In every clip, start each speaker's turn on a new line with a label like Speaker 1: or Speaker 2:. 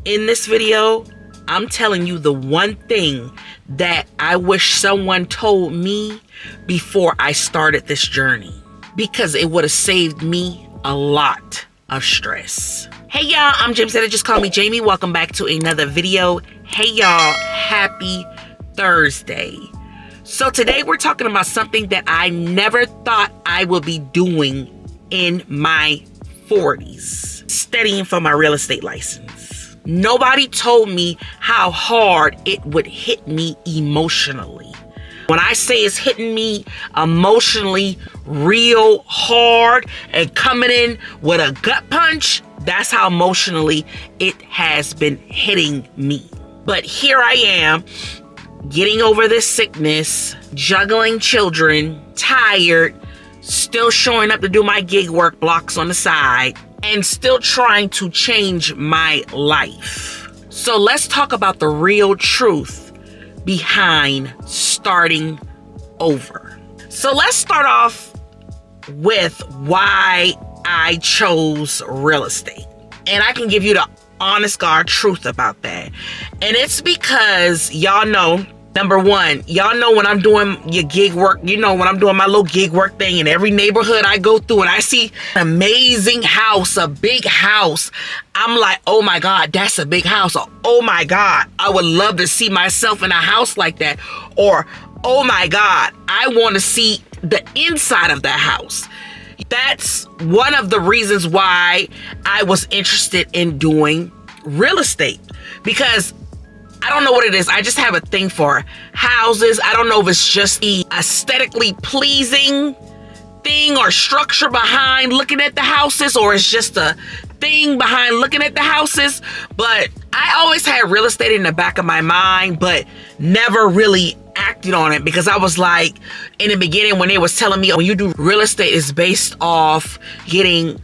Speaker 1: In this video, I'm telling you the one thing that I wish someone told me before I started this journey, because it would have saved me a lot of stress. Hey y'all, I'm James Said It, just call me Jamie. Welcome back to another video. Hey y'all, happy Thursday. So today we're talking about something that I never thought I would be doing in my 40s. Studying for my real estate license. Nobody told me how hard it would hit me emotionally. When I say it's hitting me emotionally real hard and coming in with a gut punch, that's how emotionally it has been hitting me. But here I am, getting over this sickness, juggling children, tired, still showing up to do my gig work blocks on the side, and still trying to change my life. So let's talk about the real truth behind starting over. So let's start off with why I chose real estate. And I can give you the honest God truth about that. And it's because y'all know, number one, y'all know when I'm doing your gig work, you know, when I'm doing my little gig work thing in every neighborhood I go through and I see an amazing house, a big house, I'm like, oh my God, that's a big house. Or, oh my God, I would love to see myself in a house like that. Or, oh my God, I want to see the inside of that house. That's one of the reasons why I was interested in doing real estate, because I don't know what it is. I just have a thing for houses. I don't know if it's just the aesthetically pleasing thing or structure behind looking at the houses, or it's just a thing behind looking at the houses. But I always had real estate in the back of my mind, but never really acted on it, because I was like, in the beginning when they was telling me, when you do real estate, it's based off getting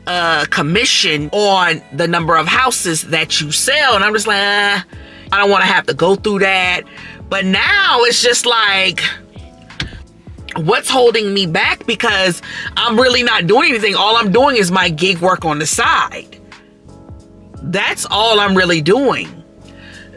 Speaker 1: a commission on the number of houses that you sell. And I'm just like, I don't want to have to go through that. But now it's just like, what's holding me back? Because I'm really not doing anything. All I'm doing is my gig work on the side. That's all I'm really doing.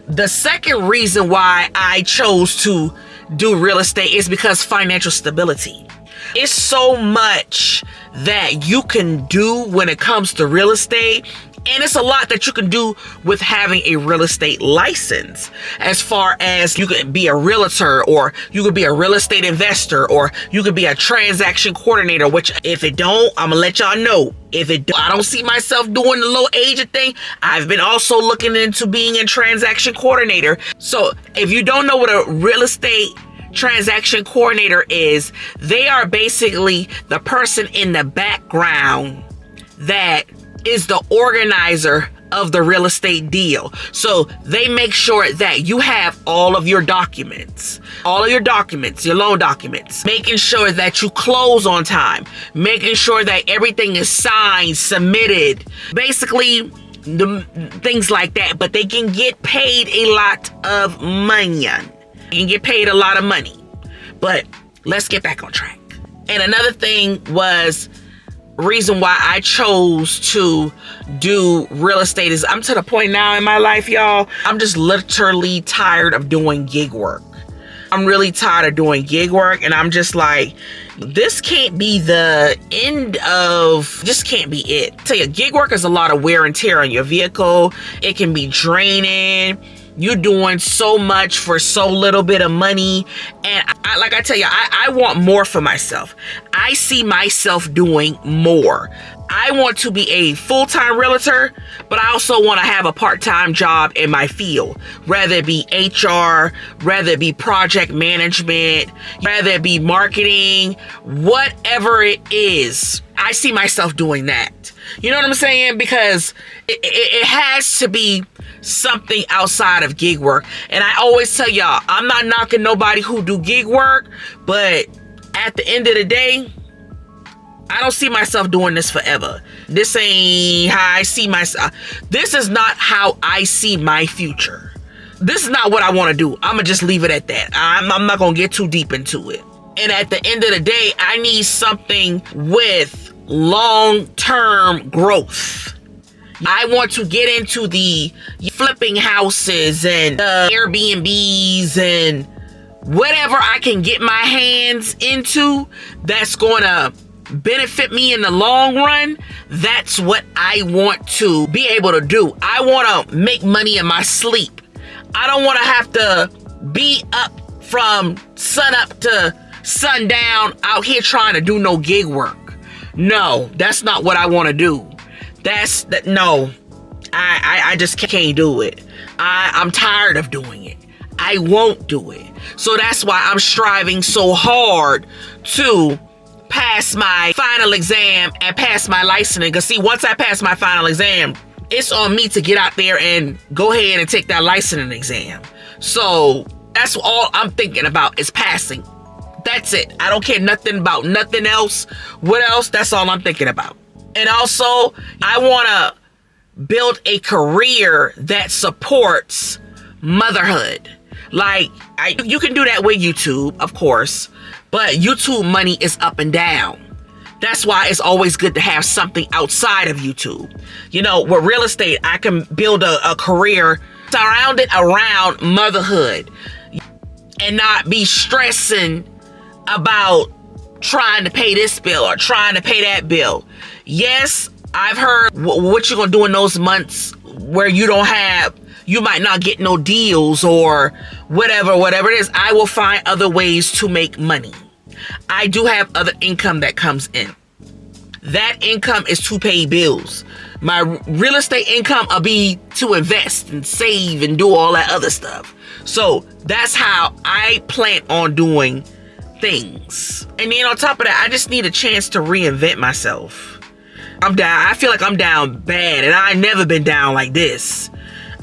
Speaker 1: The second reason why I chose to do real estate is because financial stability. It's so much that you can do when it comes to real estate. And it's a lot that you can do with having a real estate license, as far as you could be a realtor, or you could be a real estate investor, or you could be a transaction coordinator, which if it don't, I'm gonna let y'all know. If it don't, I don't see myself doing the low agent thing. I've been also looking into being a transaction coordinator. So if you don't know what a real estate transaction coordinator is, they are basically the person in the background that is the organizer of the real estate deal. So they make sure that you have all of your documents, your loan documents, making sure that you close on time, making sure that everything is signed, submitted, basically the things like that. But they can get paid a lot of money. You can get paid a lot of money. But let's get back on track. And another thing was, reason why I chose to do real estate is I'm to the point now in my life, y'all, I'm just literally tired of doing gig work. I'm really tired of doing gig work, and I'm just like, this can't be the end of, just can't be it. I tell you, gig work is a lot of wear and tear on your vehicle. It can be draining. You're doing so much for so little bit of money. And like I tell you, I want more for myself. I see myself doing more. I want to be a full-time realtor, but I also want to have a part-time job in my field. Rather it be HR, rather it be project management, rather it be marketing, whatever it is. I see myself doing that. You know what I'm saying? Because it has to be something outside of gig work. And I always tell y'all, I'm not knocking nobody who do gig work, but at the end of the day, I don't see myself doing this forever. This ain't how I see myself. This is not how I see my future. This is not what I want to do. I'm going to just leave it at that. I'm not going to get too deep into it. And at the end of the day, I need something with long-term growth. I want to get into the flipping houses and Airbnbs and whatever I can get my hands into that's going to benefit me in the long run. That's what I want to be able to do. I want to make money in my sleep. I don't want to have to be up from sunup to sundown out here trying to do no gig work. No, that's not what I want to do. No, I just can't do it. I'm tired of doing it. I won't do it. So that's why I'm striving so hard to pass my final exam and pass my licensing. Because see, once I pass my final exam, it's on me to get out there and go ahead and take that licensing exam. So that's all I'm thinking about is passing. That's it. I don't care nothing about nothing else. What else? That's all I'm thinking about. And also, I want to build a career that supports motherhood. Like, you can do that with YouTube, of course, but YouTube money is up and down. That's why it's always good to have something outside of YouTube. You know, with real estate, I can build a career surrounded around motherhood and not be stressing about trying to pay this bill or trying to pay that bill. Yes, I've heard what you're going to do in those months where you might not get no deals or whatever it is. I will find other ways to make money. I do have other income that comes in. That income is to pay bills. My real estate income will be to invest and save and do all that other stuff. So that's how I plan on doing things. And then on top of that, I just need a chance to reinvent myself. I'm down. I feel like I'm down bad, and I've never been down like this.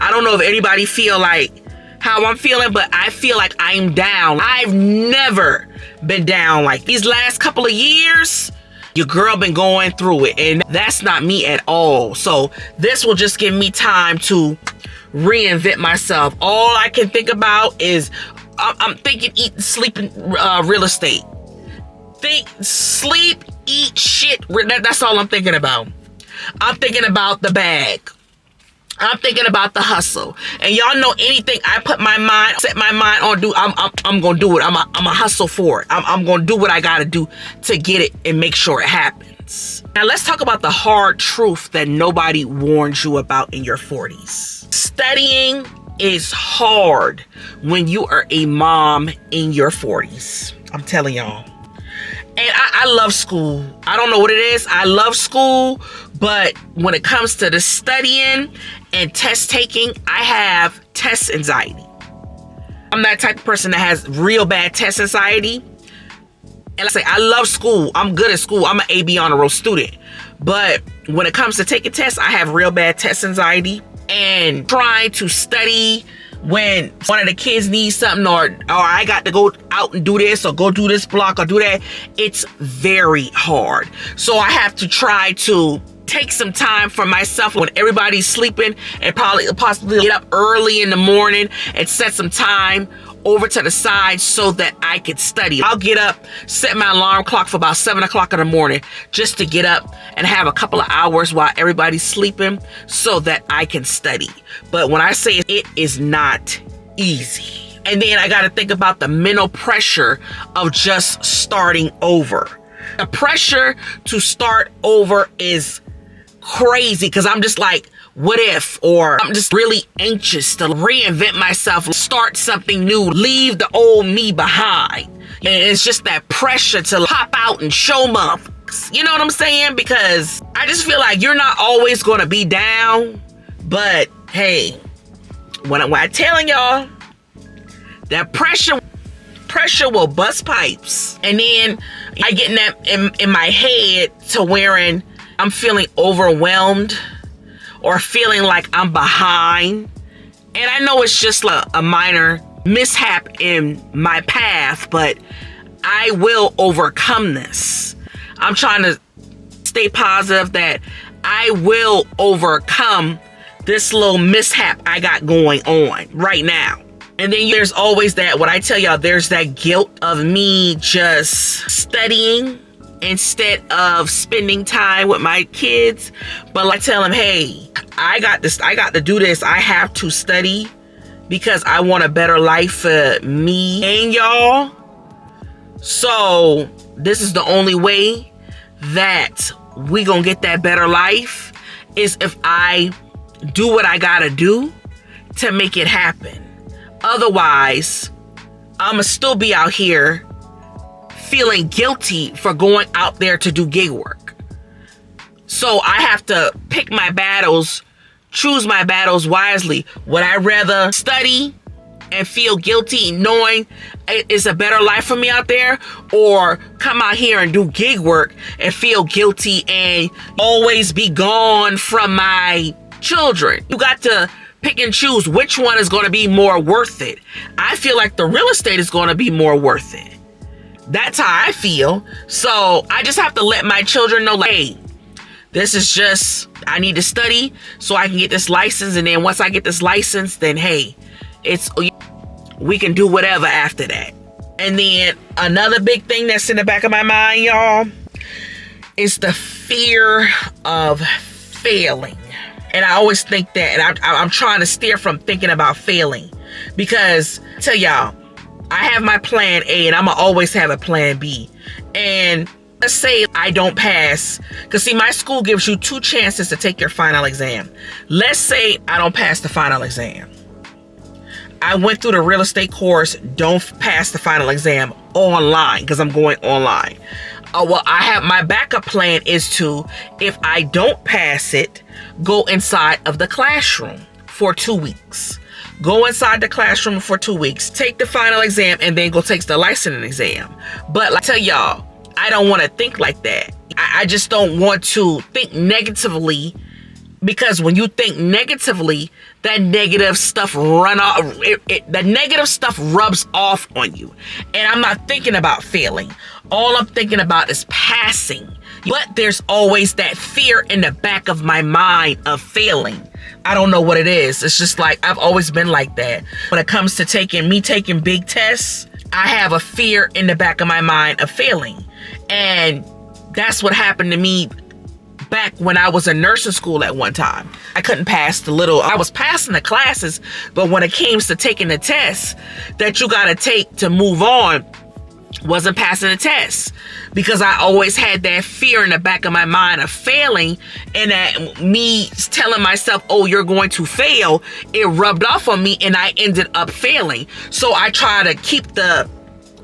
Speaker 1: I don't know if anybody feel like how I'm feeling, but I feel like I'm down. I've never been down like these last couple of years. Your girl been going through it, and that's not me at all. So this will just give me time to reinvent myself. All I can think about is I'm thinking, eat, sleeping, real estate. Think, sleep, eat, shit. That's all I'm thinking about. I'm thinking about the bag. I'm thinking about the hustle. And y'all know anything I set my mind on do, I'm gonna do it. I'm a hustle for it. I'm gonna do what I gotta do to get it and make sure it happens. Now let's talk about the hard truth that nobody warns you about in your 40s. Studying is hard when you are a mom in your 40s. I'm telling y'all. And I love school. I don't know what it is. I love school. But when it comes to the studying and test taking, I have test anxiety. I'm that type of person that has real bad test anxiety. And I say, I love school. I'm good at school. I'm an AB honor roll student. But when it comes to taking tests, I have real bad test anxiety. And trying to study when one of the kids needs something or I got to go out and do this or go do this block or do that, it's very hard. So I have to try to take some time for myself when everybody's sleeping and possibly get up early in the morning and set some time over to the side so that I could study. I'll get up, set my alarm clock for about 7 o'clock in the morning just to get up and have a couple of hours while everybody's sleeping so that I can study. But when I say it is not easy. And then I got to think about the mental pressure of just starting over. The pressure to start over is crazy because I'm just like, what if? Or I'm just really anxious to reinvent myself, start something new, leave the old me behind. And it's just that pressure to pop out and show motherfuckers. You know what I'm saying? Because I just feel like you're not always going to be down. But hey, when I'm telling y'all, that pressure will bust pipes. And then I get in that in my head to wherein I'm feeling overwhelmed or feeling like I'm behind. And I know it's just a minor mishap in my path, but I will overcome this. I'm trying to stay positive that I will overcome this little mishap I got going on right now. And then there's always that, what I tell y'all, there's that guilt of me just studying instead of spending time with my kids. But I tell them, hey, I got this, I got to do this, I have to study because I want a better life for me and y'all. So this is the only way that we gonna get that better life, is if I do what I gotta do to make it happen. Otherwise, I'ma still be out here feeling guilty for going out there to do gig work. So I have to pick my battles, choose my battles wisely. Would I rather study and feel guilty knowing it's a better life for me out there, or come out here and do gig work and feel guilty and always be gone from my children? You got to pick and choose which one is going to be more worth it. I feel like the real estate is going to be more worth it. That's how I feel. So I just have to let my children know, like, hey, this is just, I need to study so I can get this license. And then once I get this license, then hey, we can do whatever after that. And then another big thing that's in the back of my mind, y'all, is the fear of failing. And I always think that, and I'm trying to steer from thinking about failing, because I tell y'all, I have my plan A and I'm gonna always have a plan B. And let's say I don't pass, because see, my school gives you 2 chances to take your final exam. Let's say I don't pass the final exam. I went through the real estate course, don't pass the final exam online because I'm going online. Well, I have my backup plan is to, if I don't pass it, go inside of the classroom for 2 weeks. Go inside the classroom for 2 weeks, take the final exam, and then go take the licensing exam. But like I tell y'all, I don't want to think like that. I just don't want to think negatively, because when you think negatively, that negative stuff the negative stuff rubs off on you. And I'm not thinking about failing. All I'm thinking about is passing. But there's always that fear in the back of my mind of failing. I don't know what it is. It's just like, I've always been like that. When it comes to taking big tests, I have a fear in the back of my mind of failing. And that's what happened to me back when I was in nursing school at one time. I couldn't pass I was passing the classes, but when it came to taking the tests that you gotta take to move on, wasn't passing the test, because I always had that fear in the back of my mind of failing, and that me telling myself, oh, you're going to fail, it rubbed off on me and I ended up failing. So I try to keep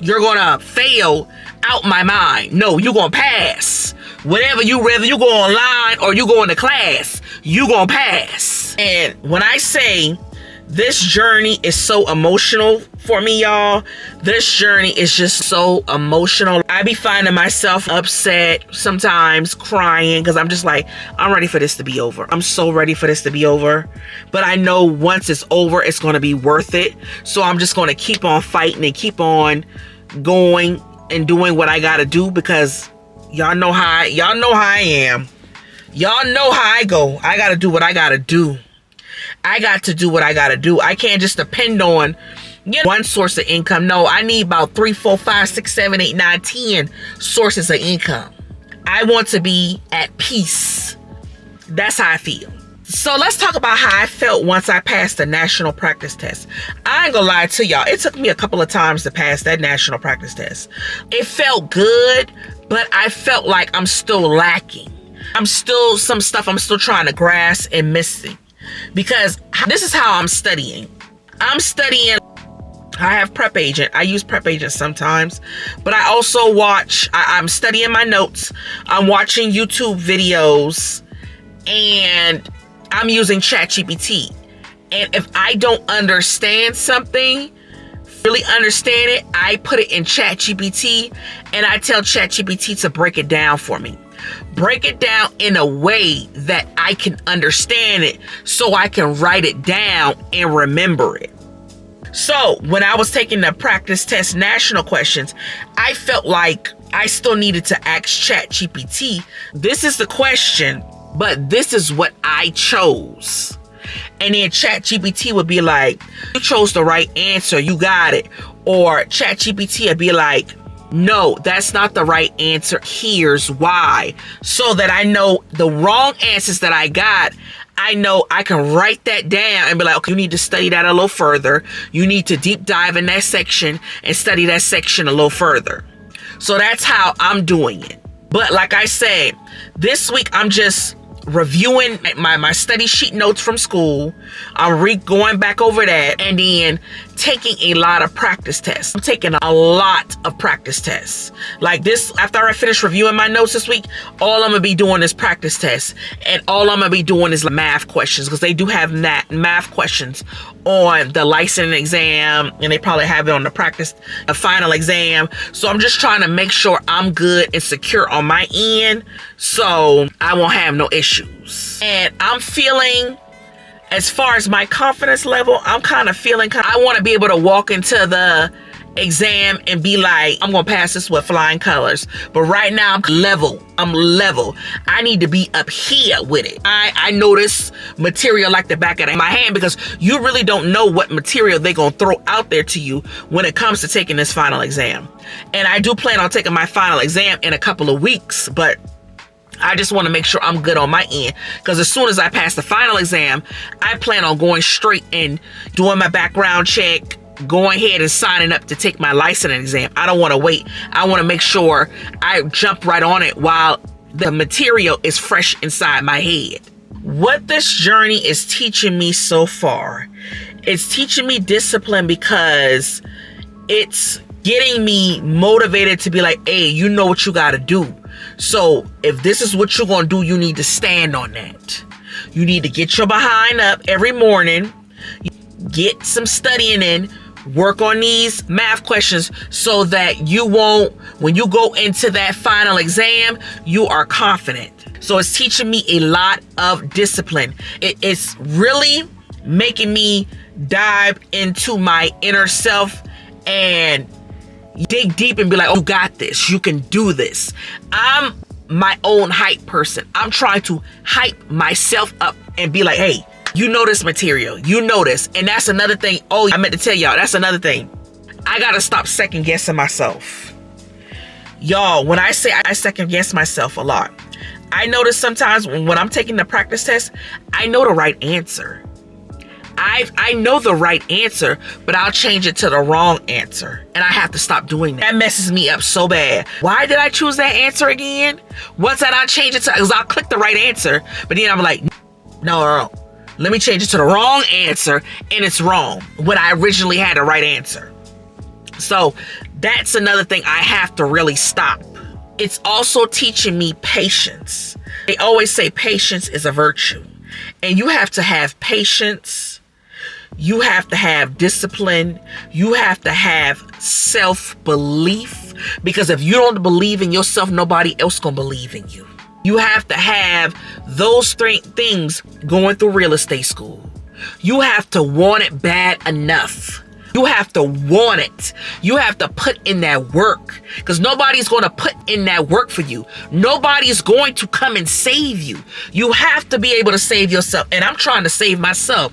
Speaker 1: you're gonna fail out my mind. No, you're gonna pass. Whether you go online or you go into class, you gonna pass. And when I say this journey is so emotional for me, y'all, this journey is just so emotional. I be finding myself upset, sometimes crying, because I'm just like, I'm ready for this to be over. I'm so ready for this to be over. But I know once it's over, it's going to be worth it. So I'm just going to keep on fighting and keep on going and doing what I got to do, because y'all know how I am. Y'all know how I go. I got to do what I got to do. I got to do what I got to do. I can't just depend on one source of income. No, I need about 3, 4, 5, 6, 7, 8, 9, 10 sources of income. I want to be at peace. That's how I feel. So let's talk about how I felt once I passed the national practice test. I ain't gonna lie to y'all. It took me a couple of times to pass that national practice test. It felt good, but I felt like I'm still lacking. Some stuff I'm still trying to grasp and missing. Because this is how I'm studying. I have Prep Agent. I use Prep Agent sometimes, but I also I'm studying my notes. I'm watching YouTube videos, and I'm using ChatGPT. And if I don't understand something, really understand it, I put it in ChatGPT, and I tell ChatGPT to break it down for me. Break it down in a way that I can understand it, so I can write it down and remember it. So when I was taking the practice test national questions, I felt like I still needed to ask ChatGPT, this is the question, but this is what I chose. And then ChatGPT would be like, you chose the right answer, you got it. Or ChatGPT would be like, No, that's not the right answer. Here's why. So that I know the wrong answers that I got, I know I can write that down and be like, okay, you need to study that a little further. You need to deep dive in that section and study that section a little further. So that's how I'm doing it. But like I said, this week I'm just reviewing my study sheet notes from school. I'm going back over that and then taking a lot of practice tests. I'm taking a lot of practice tests. Like this, after I finish reviewing my notes this week, all I'm gonna be doing is practice tests, and all I'm gonna be doing is math questions, because they do have math questions on the licensing exam, and they probably have it on the final exam. So I'm just trying to make sure I'm good and secure on my end, so I won't have no issues. And I'm feeling, as far as my confidence level, I'm kind of feeling, I want to be able to walk into the exam and be like, I'm going to pass this with flying colors. But right now I'm level. I need to be up here with it. I know this material like the back of my hand, because you really don't know what material they're going to throw out there to you when it comes to taking this final exam. And I do plan on taking my final exam in a couple of weeks, but I just want to make sure I'm good on my end, because as soon as I pass the final exam, I plan on going straight and doing my background check, going ahead and signing up to take my licensing exam. I don't want to wait. I want to make sure I jump right on it while the material is fresh inside my head. What this journey is teaching me so far, it's teaching me discipline, because it's getting me motivated to be like, hey, you know what you got to do. So if this is what you're going to do, you need to stand on that. You need to get your behind up every morning, get some studying in, work on these math questions, so that you won't, when you go into that final exam, you are confident. So it's teaching me a lot of discipline. It's really making me dive into my inner self and dig deep and be like, oh, you got this. You can do this. I'm my own hype person. I'm trying to hype myself up and be like, hey, you know this material. You know this. And that's another thing. Oh, I meant to tell y'all, that's another thing. I got to stop second guessing myself. Y'all, when I say I second guess myself a lot, I notice sometimes when I'm taking the practice test, I know the right answer. I know the right answer, but I'll change it to the wrong answer. And I have to stop doing that. That messes me up so bad. Why did I choose that answer again? Once that I change it to, because I'll click the right answer, but then I'm like, no. Let me change it to the wrong answer, and it's wrong when I originally had the right answer. So that's another thing I have to really stop. It's also teaching me patience. They always say patience is a virtue, and you have to have patience. You have to have discipline. You have to have self-belief, because if you don't believe in yourself, nobody else gonna believe in you. You have to have those three things going through real estate school. You have to want it bad enough. You have to want it. You have to put in that work, because nobody's going to put in that work for you. Nobody's going to come and save you. You have to be able to save yourself. And I'm trying to save myself.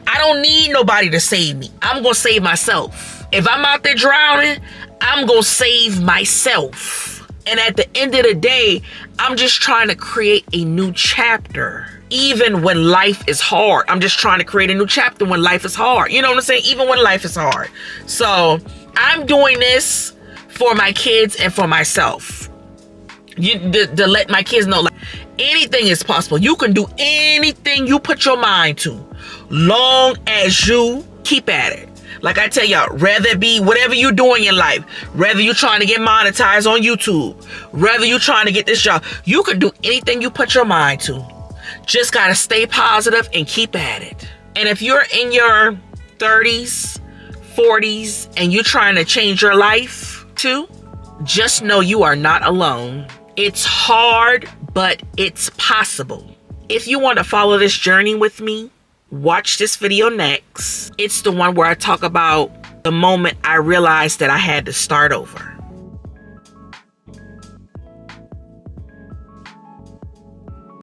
Speaker 1: I don't need nobody to save me. I'm going to save myself. If I'm out there drowning, I'm going to save myself. And at the end of the day, I'm just trying to create a new chapter. Even when life is hard, I'm just trying to create a new chapter when life is hard. You know what I'm saying? Even when life is hard. So I'm doing this for my kids and for myself. To let my kids know, like, anything is possible. You can do anything you put your mind to, long as you keep at it. Like I tell y'all, whether it be whatever you're doing in life, whether you're trying to get monetized on YouTube, whether you're trying to get this job, you can do anything you put your mind to. Just got to stay positive and keep at it. And if you're in your 30s, 40s, and you're trying to change your life too, just know you are not alone. It's hard, but it's possible. If you want to follow this journey with me, watch this video next. It's the one where I talk about the moment I realized that I had to start over.